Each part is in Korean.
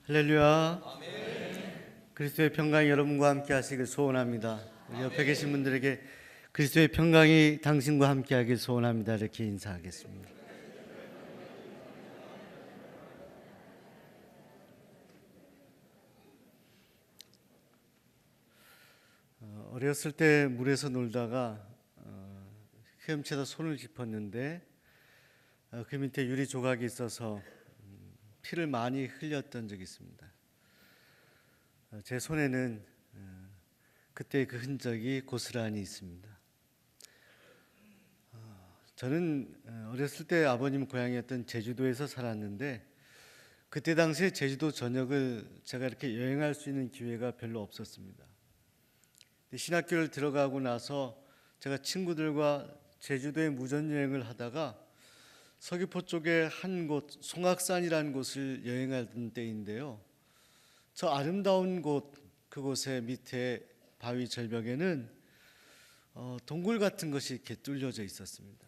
할렐루야. 그리스도의 평강이 여러분과 함께 하시길 소원합니다. 우리 옆에 계신 분들에게 그리스도의 평강이 당신과 함께 하길 소원합니다. 이렇게 인사하겠습니다. 어렸을 때 물에서 놀다가 헤엄치다 손을 짚었는데 그 밑에 유리 조각이 있어서 피를 많이 흘렸던 적이 있습니다. 제 손에는 그때 그 흔적이 고스란히 있습니다. 저는 어렸을 때 아버님 고향이었던 제주도에서 살았는데 그때 당시에 제주도 전역을 제가 이렇게 여행할 수 있는 기회가 별로 없었습니다. 신학교를 들어가고 나서 제가 친구들과 제주도에 무전여행을 하다가 서귀포 쪽에 한 곳 송악산이라는 곳을 여행하던 때인데요. 저 아름다운 곳, 그곳의 밑에 바위 절벽에는 동굴 같은 것이 이렇게 뚫려져 있었습니다.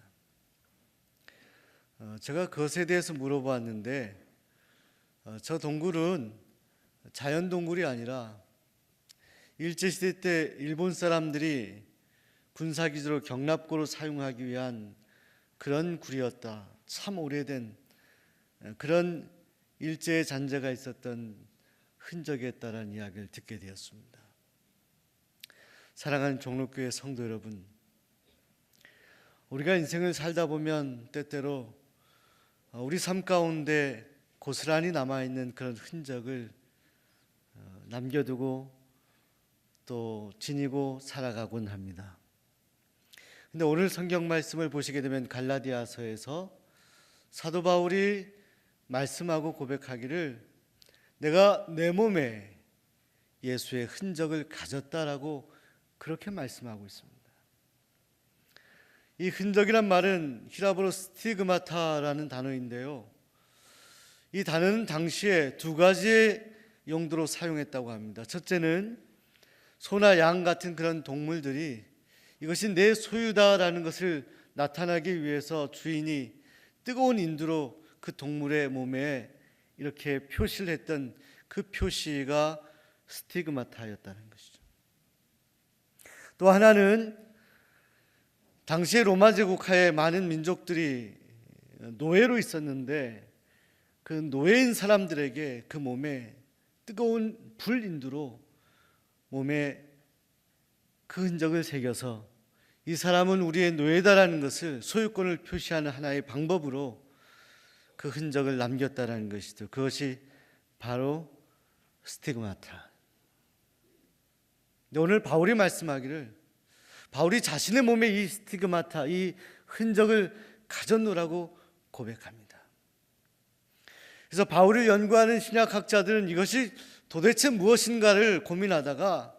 제가 그것에 대해서 물어봤는데 저 동굴은 자연 동굴이 아니라 일제시대 때 일본 사람들이 군사기지로 경납고로 사용하기 위한 그런 굴이었다. 참 오래된 그런 일제의 잔재가 있었던 흔적이 있다라는 이야기를 듣게 되었습니다. 사랑하는 종로교회 성도 여러분, 우리가 인생을 살다 보면 때때로 우리 삶 가운데 고스란히 남아있는 그런 흔적을 남겨두고 또 지니고 살아가곤 합니다. 근데 오늘 성경 말씀을 보시게 되면 갈라디아서에서 사도 바울이 말씀하고 고백하기를 내가 내 몸에 예수의 흔적을 가졌다라고 그렇게 말씀하고 있습니다. 이 흔적이란 말은 히라보로 스티그마타라는 단어인데요. 이 단어는 당시에 두 가지의 용도로 사용했다고 합니다. 첫째는 소나 양 같은 그런 동물들이 이것이 내 소유다라는 것을 나타나기 위해서 주인이 뜨거운 인두로 그 동물의 몸에 이렇게 표시를 했던 그 표시가 스티그마타였다는 것이죠. 또 하나는 당시의 로마 제국하에 많은 민족들이 노예로 있었는데 그 노예인 사람들에게 그 몸에 뜨거운 불인두로 몸에 그 흔적을 새겨서 이 사람은 우리의 노예다라는 것을 소유권을 표시하는 하나의 방법으로 그 흔적을 남겼다라는 것이죠. 그것이 바로 스티그마타. 오늘 바울이 말씀하기를 바울이 자신의 몸에 이 스티그마타, 이 흔적을 가졌노라고 고백합니다. 그래서 바울을 연구하는 신약학자들은 이것이 도대체 무엇인가를 고민하다가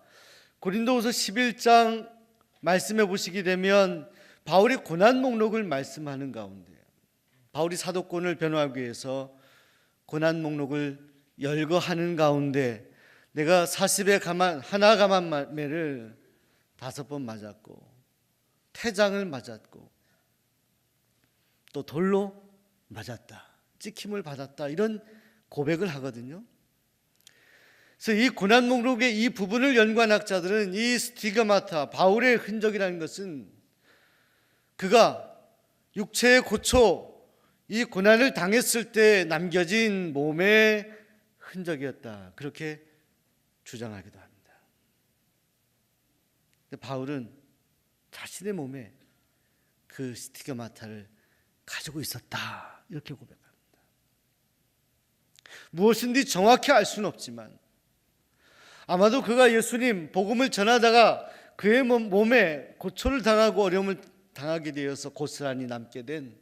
고린도후서 11장 말씀해 보시게 되면 바울이 고난 목록을 말씀하는 가운데 바울이 사도권을 변호하기 위해서 고난 목록을 열거하는 가운데 내가 40의 하나 가만매를 5번 맞았고 태장을 맞았고 또 돌로 맞았다, 찍힘을 받았다, 이런 고백을 하거든요. 그래서 이 고난 목록의 이 부분을 연구한 학자들은 이 스티그마타, 바울의 흔적이라는 것은 그가 육체의 고초, 이 고난을 당했을 때 남겨진 몸의 흔적이었다, 그렇게 주장하기도 합니다. 근데 바울은 자신의 몸에 그 스티그마타를 가지고 있었다, 이렇게 고백합니다. 무엇인지 정확히 알 수는 없지만 아마도 그가 예수님 복음을 전하다가 그의 몸에 고초를 당하고 어려움을 당하게 되어서 고스란히 남게 된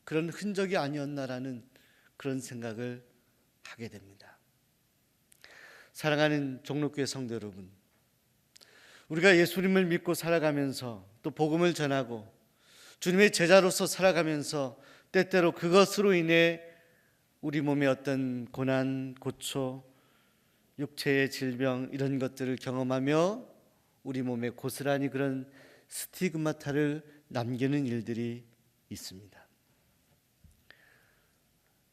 그런 흔적이 아니었나라는 그런 생각을 하게 됩니다. 사랑하는 종로교회 성도 여러분, 우리가 예수님을 믿고 살아가면서 또 복음을 전하고 주님의 제자로서 살아가면서 때때로 그것으로 인해 우리 몸의 어떤 고난, 고초, 육체의 질병, 이런 것들을 경험하며 우리 몸에 고스란히 그런 스티그마타를 남기는 일들이 있습니다.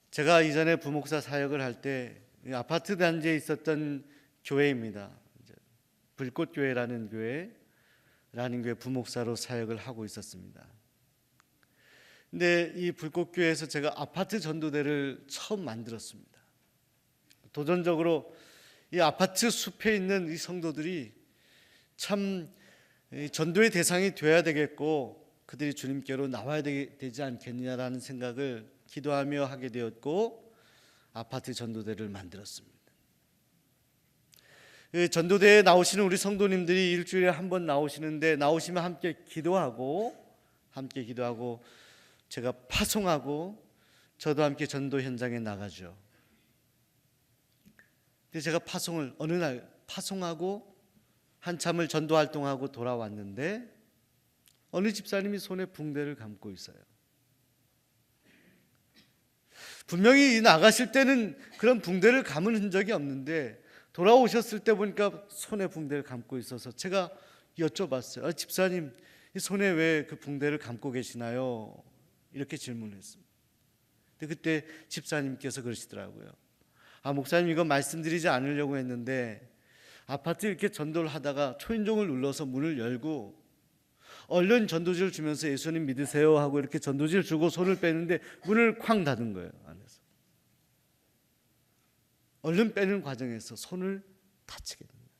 제가 이전에 부목사 사역을 할 때 이 아파트 단지에 있었던 교회입니다. 불꽃교회라는 교회 부목사로 사역을 하고 있었습니다. 근데 이 불꽃교회에서 제가 아파트 전도대를 처음 만들었습니다. 도전적으로 이 아파트 숲에 있는 이 성도들이 참 전도의 대상이 되어야 되겠고 그들이 주님께로 나와야 되지 않겠느냐라는 생각을 기도하며 하게 되었고 아파트 전도대를 만들었습니다. 전도대에 나오시는 우리 성도님들이 일주일에 한 번 나오시는데 나오시면 함께 기도하고 제가 파송하고 저도 함께 전도 현장에 나가죠. 근데 제가 어느 날 파송하고 한참을 전도 활동하고 돌아왔는데 어느 집사님이 손에 붕대를 감고 있어요. 분명히 나가실 때는 그런 붕대를 감은 흔적이 없는데 돌아오셨을 때 보니까 손에 붕대를 감고 있어서 제가 여쭤봤어요. 집사님, 이 손에 왜 그 붕대를 감고 계시나요? 이렇게 질문했습니다. 근데 그때 집사님께서 그러시더라고요. 목사님, 이거 말씀드리지 않으려고 했는데 아파트 이렇게 전도를 하다가 초인종을 눌러서 문을 열고 얼른 전도지를 주면서 예수님 믿으세요 하고 이렇게 전도지를 주고 손을 빼는데 문을 쾅 닫은 거예요. 안에서 얼른 빼는 과정에서 손을 다치게 됩니다.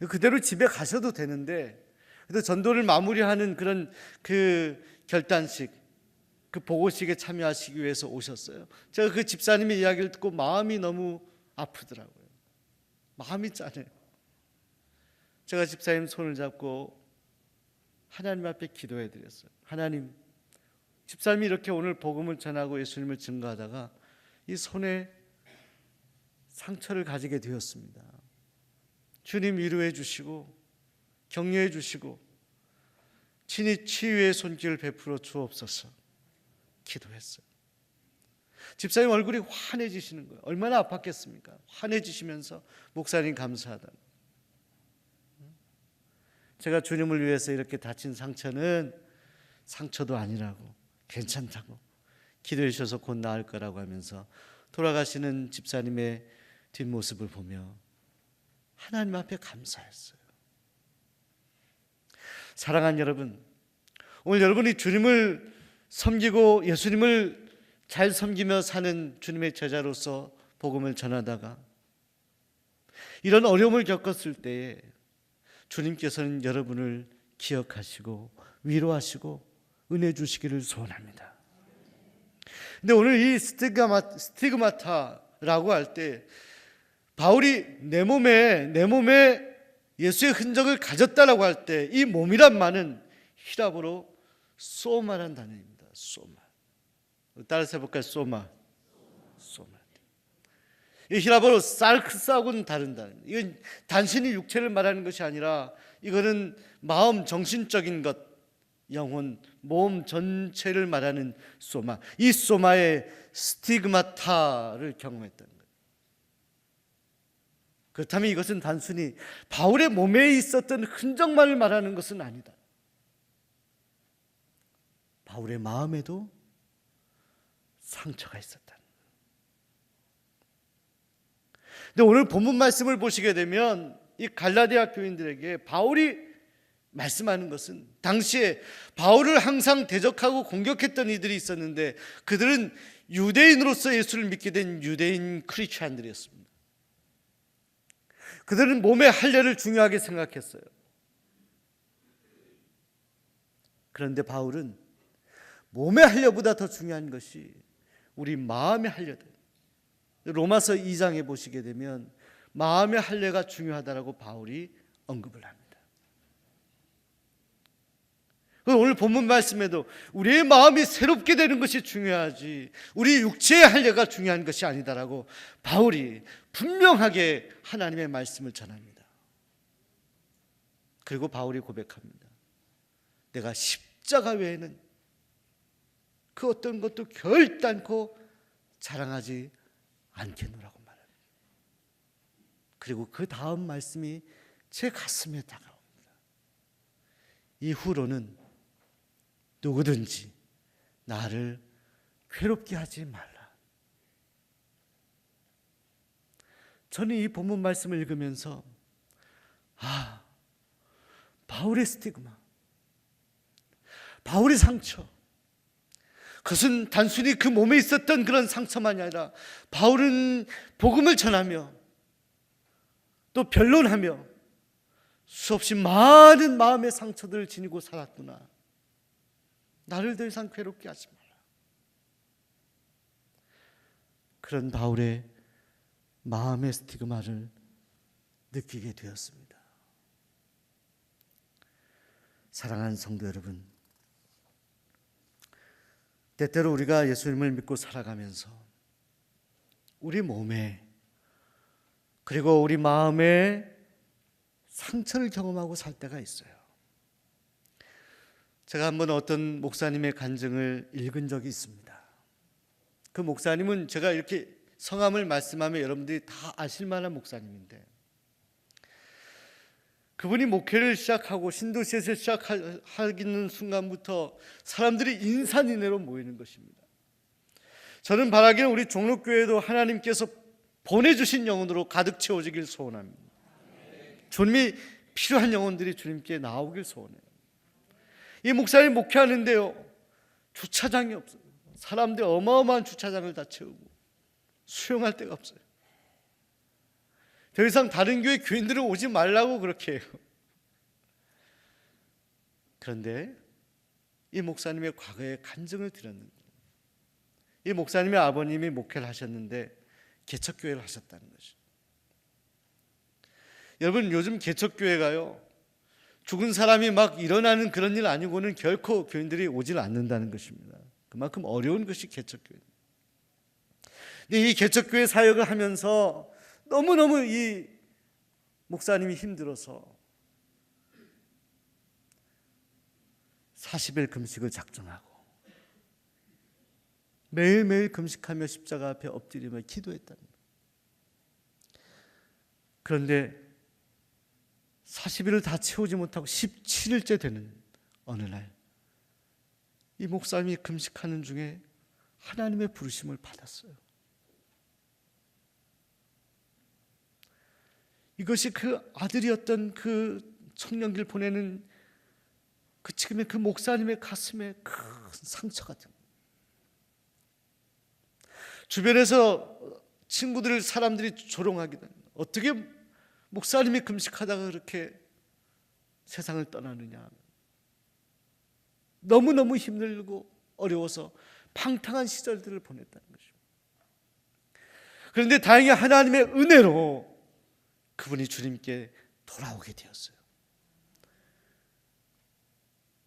그대로 집에 가셔도 되는데 그래도 전도를 마무리하는 그런 그 결단식, 그 보고식에 참여하시기 위해서 오셨어요. 제가 그 집사님의 이야기를 듣고 마음이 너무 아프더라고요. 마음이 짠해요. 제가 집사님 손을 잡고 하나님 앞에 기도해 드렸어요. 하나님, 집사님이 이렇게 오늘 복음을 전하고 예수님을 증거하다가 이 손에 상처를 가지게 되었습니다. 주님 위로해 주시고 격려해 주시고 친히 치유의 손길을 베풀어 주옵소서 기도했어요. 집사님 얼굴이 환해지시는 거예요. 얼마나 아팠겠습니까? 환해지시면서 목사님 감사하다. 제가 주님을 위해서 이렇게 다친 상처는 상처도 아니라고, 괜찮다고 기도해 주셔서 곧 나을 거라고 하면서 돌아가시는 집사님의 뒷모습을 보며 하나님 앞에 감사했어요. 사랑하는 여러분, 오늘 여러분이 주님을 섬기고 예수님을 잘 섬기며 사는 주님의 제자로서 복음을 전하다가 이런 어려움을 겪었을 때에 주님께서는 여러분을 기억하시고 위로하시고 은혜 주시기를 소원합니다. 근데 오늘 이 스티그마타라고 할 때 바울이 내 몸에 예수의 흔적을 가졌다라고 할 때 이 몸이란 말은 히라보로 소마란 단어입니다. 소마. 따라서 해볼까요? 소마. 이 히라보로 살크스하고는 다른 단어. 이건 단순히 육체를 말하는 것이 아니라 이거는 마음, 정신적인 것, 영혼, 몸 전체를 말하는 소마. 이 소마의 스티그마타를 경험했다는 거예요. 그렇다면 이것은 단순히 바울의 몸에 있었던 흔적만을 말하는 것은 아니다. 바울의 마음에도 상처가 있었다. 근데 오늘 본문 말씀을 보시게 되면 이 갈라디아 교인들에게 바울이 말씀하는 것은 당시에 바울을 항상 대적하고 공격했던 이들이 있었는데 그들은 유대인으로서 예수를 믿게 된 유대인 크리스찬들이었습니다. 그들은 몸의 할례를 중요하게 생각했어요. 그런데 바울은 몸의 할례보다 더 중요한 것이 우리 마음의 할례다. 로마서 2장에 보시게 되면 마음의 할례가 중요하다라고 바울이 언급을 합니다. 오늘 본문 말씀에도 우리의 마음이 새롭게 되는 것이 중요하지 우리 육체의 할례가 중요한 것이 아니다라고 바울이 분명하게 하나님의 말씀을 전합니다. 그리고 바울이 고백합니다. 내가 십자가 외에는 그 어떤 것도 결단코 자랑하지 않겠노라고 말합니다. 그리고 그 다음 말씀이 제 가슴에 다가옵니다. 이후로는 누구든지 나를 괴롭게 하지 말라. 저는 이 본문 말씀을 읽으면서 바울의 스티그마, 바울의 상처, 그것은 단순히 그 몸에 있었던 그런 상처만이 아니라 바울은 복음을 전하며 또 변론하며 수없이 많은 마음의 상처들을 지니고 살았구나. 나를 더 이상 괴롭게 하지 마라. 그런 바울의 마음의 스티그마를 느끼게 되었습니다. 사랑하는 성도 여러분, 때때로 우리가 예수님을 믿고 살아가면서 우리 몸에 그리고 우리 마음에 상처를 경험하고 살 때가 있어요. 제가 한번 어떤 목사님의 간증을 읽은 적이 있습니다. 그 목사님은 제가 이렇게 성함을 말씀하면 여러분들이 다 아실 만한 목사님인데, 그분이 목회를 시작하고 신도시에서 시작하기는 순간부터 사람들이 인산인해로 모이는 것입니다. 저는 바라기는 우리 종로교회도 하나님께서 보내주신 영혼으로 가득 채워지길 소원합니다. 주님이 필요한 영혼들이 주님께 나오길 소원해요. 이 목사님 목회하는데요, 주차장이 없어요. 사람들 어마어마한 주차장을 다 채우고 수용할 데가 없어요. 더 이상 다른 교회 교인들은 오지 말라고 그렇게 해요. 그런데 이 목사님의 과거에 간증을 드렸는데, 이 목사님의 아버님이 목회를 하셨는데 개척교회를 하셨다는 것이죠. 여러분, 요즘 개척교회가요, 죽은 사람이 막 일어나는 그런 일 아니고는 결코 교인들이 오질 않는다는 것입니다. 그만큼 어려운 것이 개척교회입니다. 근데 이 개척교회 사역을 하면서 너무너무 이 목사님이 힘들어서 40일 금식을 작정하고 매일매일 금식하며 십자가 앞에 엎드리며 기도했다는 거예요. 그런데 40일을 다 채우지 못하고 17일째 되는 어느 날, 이 목사님이 금식하는 중에 하나님의 부르심을 받았어요. 이것이 그 아들이었던 그 청년기를 보내는 그 지금의 그 목사님의 가슴에 큰 상처가 됩니다. 주변에서 친구들, 사람들이 조롱하기도 합니다. 어떻게 목사님이 금식하다가 그렇게 세상을 떠나느냐. 너무너무 힘들고 어려워서 방탕한 시절들을 보냈다는 것입니다. 그런데 다행히 하나님의 은혜로 그분이 주님께 돌아오게 되었어요.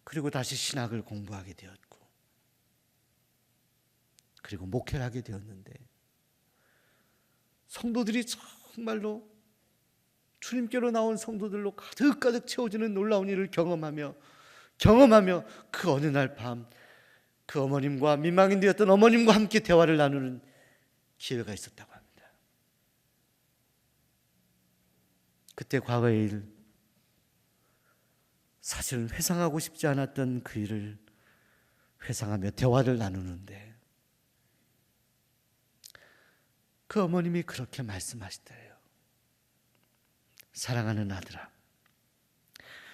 그리고 다시 신학을 공부하게 되었고, 그리고 목회를 하게 되었는데, 성도들이 정말로 주님께로 나온 성도들로 가득가득 채워지는 놀라운 일을 경험하며 그 어느 날 밤 그 어머님과 민망인 되었던 어머님과 함께 대화를 나누는 기회가 있었다고 합니다. 그때 과거의 일, 사실은 회상하고 싶지 않았던 그 일을 회상하며 대화를 나누는데, 그 어머님이 그렇게 말씀하시더래요. 사랑하는 아들아,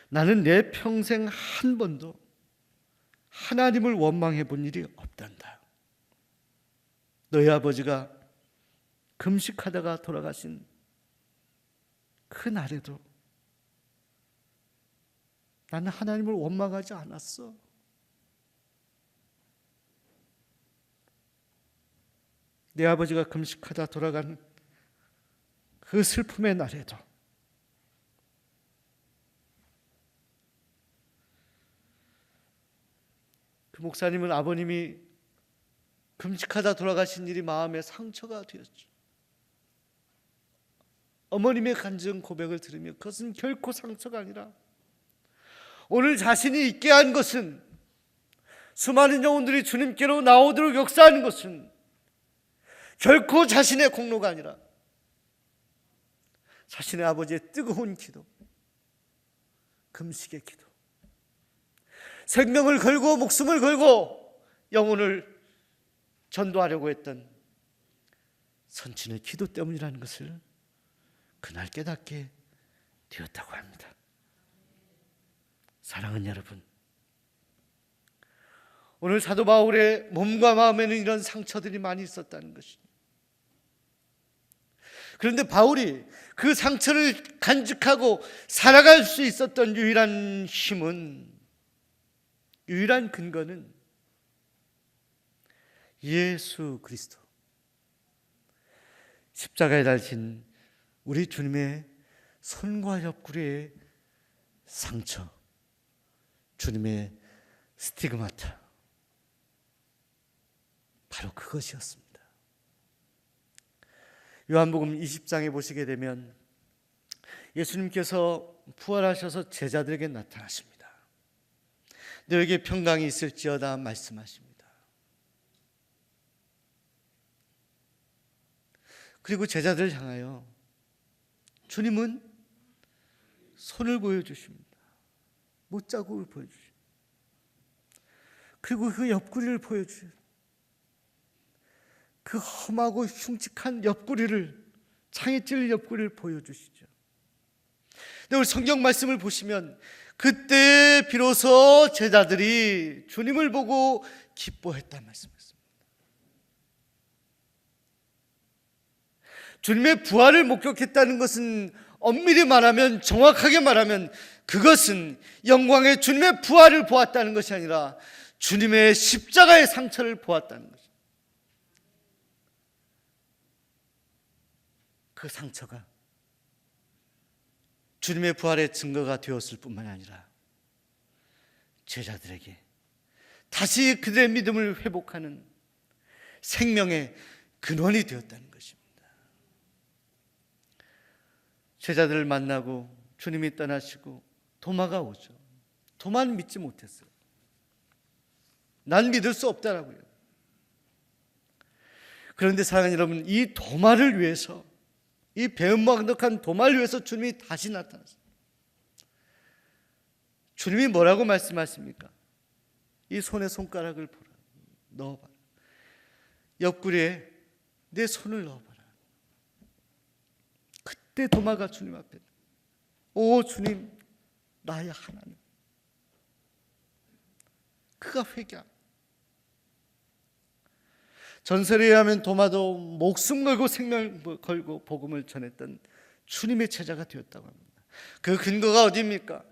나는 내 평생 한 번도 하나님을 원망해 본 일이 없단다. 너희 아버지가 금식하다가 돌아가신 그 날에도 나는 하나님을 원망하지 않았어. 내 아버지가 금식하다 돌아간 그 슬픔의 날에도 그 목사님은 아버님이 금식하다 돌아가신 일이 마음에 상처가 되었죠. 어머님의 간증 고백을 들으며 그것은 결코 상처가 아니라 오늘 자신이 있게 한 것은, 수많은 영혼들이 주님께로 나오도록 역사하는 것은 결코 자신의 공로가 아니라 자신의 아버지의 뜨거운 기도, 금식의 기도, 생명을 걸고 목숨을 걸고 영혼을 전도하려고 했던 선친의 기도 때문이라는 것을 그날 깨닫게 되었다고 합니다. 사랑하는 여러분, 오늘 사도 바울의 몸과 마음에는 이런 상처들이 많이 있었다는 것입니다. 그런데 바울이 그 상처를 간직하고 살아갈 수 있었던 유일한 힘은, 유일한 근거는 예수 그리스도, 십자가에 달린 우리 주님의 손과 옆구리의 상처, 주님의 스티그마타, 바로 그것이었습니다. 요한복음 20장에 보시게 되면 예수님께서 부활하셔서 제자들에게 나타나십니다. 너에게 평강이 있을지어다 말씀하십니다. 그리고 제자들을 향하여 주님은 손을 보여주십니다. 못자국을 보여주십니다. 그리고 그 옆구리를 보여주십니다. 그 험하고 흉측한 옆구리를, 창에 찔린 옆구리를 보여주시죠. 근데 우리 성경 말씀을 보시면 그때 비로소 제자들이 주님을 보고 기뻐했다는 말씀이었습니다. 주님의 부활을 목격했다는 것은 엄밀히 말하면, 정확하게 말하면 그것은 영광의 주님의 부활을 보았다는 것이 아니라 주님의 십자가의 상처를 보았다는 것입니다. 그 상처가 주님의 부활의 증거가 되었을 뿐만 아니라 제자들에게 다시 그들의 믿음을 회복하는 생명의 근원이 되었다는 것입니다. 제자들을 만나고 주님이 떠나시고 도마가 오죠. 도마는 믿지 못했어요. 난 믿을 수 없다라고요. 그런데 사랑하는 여러분, 이 도마를 위해서, 이 배은망덕한 도마를 위해서 주님이 다시 나타났습니다. 주님이 뭐라고 말씀하십니까? 이 손에 손가락을 보라, 넣어봐라. 옆구리에 내 손을 넣어봐라. 그때 도마가 주님 앞에, 오 주님, 나의 하나님. 그가 회개합니다. 전설에 의하면 도마도 목숨 걸고 생명 걸고 복음을 전했던 주님의 제자가 되었다고 합니다. 그 근거가 어디입니까?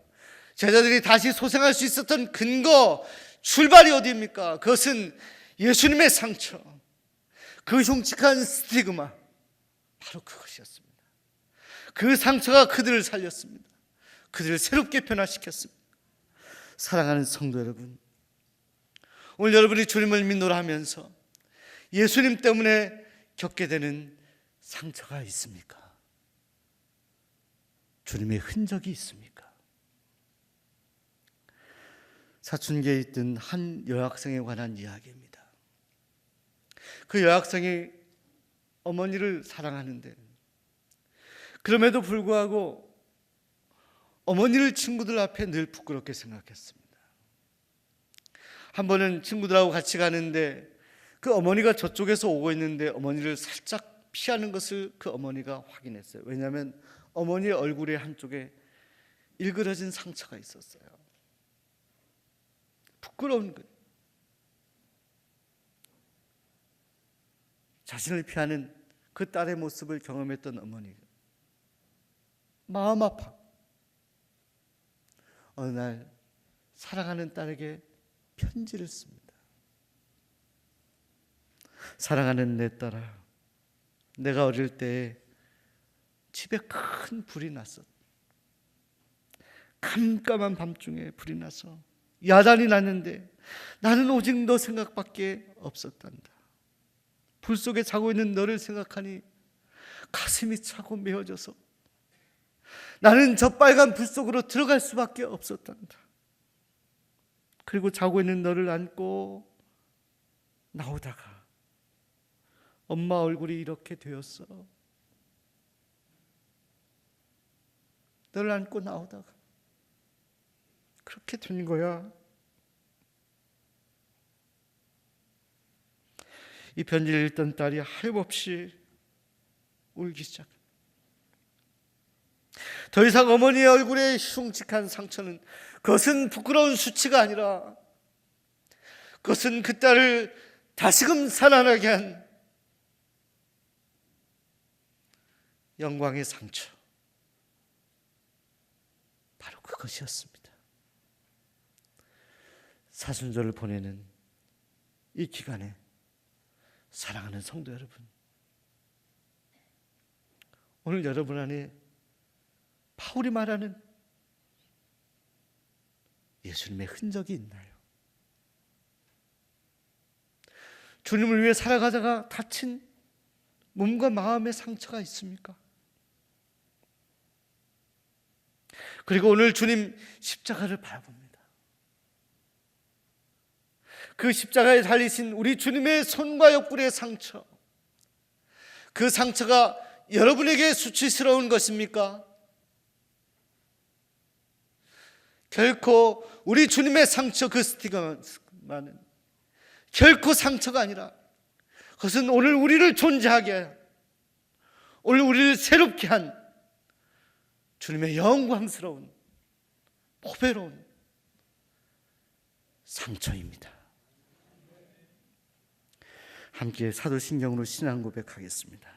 제자들이 다시 소생할 수 있었던 근거, 출발이 어디입니까? 그것은 예수님의 상처, 그 흉측한 스티그마, 바로 그것이었습니다. 그 상처가 그들을 살렸습니다. 그들을 새롭게 변화시켰습니다. 사랑하는 성도 여러분, 오늘 여러분이 주님을 믿노라 하면서 예수님 때문에 겪게 되는 상처가 있습니까? 주님의 흔적이 있습니까? 사춘기에 있던 한 여학생에 관한 이야기입니다. 그 여학생이 어머니를 사랑하는데, 그럼에도 불구하고 어머니를 친구들 앞에 늘 부끄럽게 생각했습니다. 한 번은 친구들하고 같이 가는데 그 어머니가 저쪽에서 오고 있는데 어머니를 살짝 피하는 것을 그 어머니가 확인했어요. 왜냐하면 어머니의 얼굴의 한쪽에 일그러진 상처가 있었어요. 부끄러운 것. 자신을 피하는 그 딸의 모습을 경험했던 어머니가 마음 아파 어느 날 사랑하는 딸에게 편지를 씁니다. 사랑하는 내 딸아, 내가 어릴 때 집에 큰 불이 났었다. 깜깜한 밤중에 불이 나서 야단이 났는데 나는 오직 너 생각밖에 없었단다. 불 속에 자고 있는 너를 생각하니 가슴이 차고 메어져서 나는 저 빨간 불 속으로 들어갈 수밖에 없었단다. 그리고 자고 있는 너를 안고 나오다가 엄마 얼굴이 이렇게 되었어. 너를 안고 나오다가 그렇게 된 거야. 이 편지를 읽던 딸이 하염없이 울기 시작합니다. 더 이상 어머니의 얼굴에 흉측한 상처는, 그것은 부끄러운 수치가 아니라 그것은 그 딸을 다시금 살아나게 한 영광의 상처, 바로 그것이었습니다. 사순절을 보내는 이 기간에 사랑하는 성도 여러분, 오늘 여러분 안에 바울이 말하는 예수님의 흔적이 있나요? 주님을 위해 살아가다가 다친 몸과 마음의 상처가 있습니까? 그리고 오늘 주님 십자가를 바라봅니다. 그 십자가에 달리신 우리 주님의 손과 옆구리의 상처, 그 상처가 여러분에게 수치스러운 것입니까? 결코 우리 주님의 상처, 그 스티그마는 결코 상처가 아니라 그것은 오늘 우리를 존재하게 한, 오늘 우리를 새롭게 한 주님의 영광스러운 보배로운 상처입니다. 함께 사도신경으로 신앙 고백하겠습니다.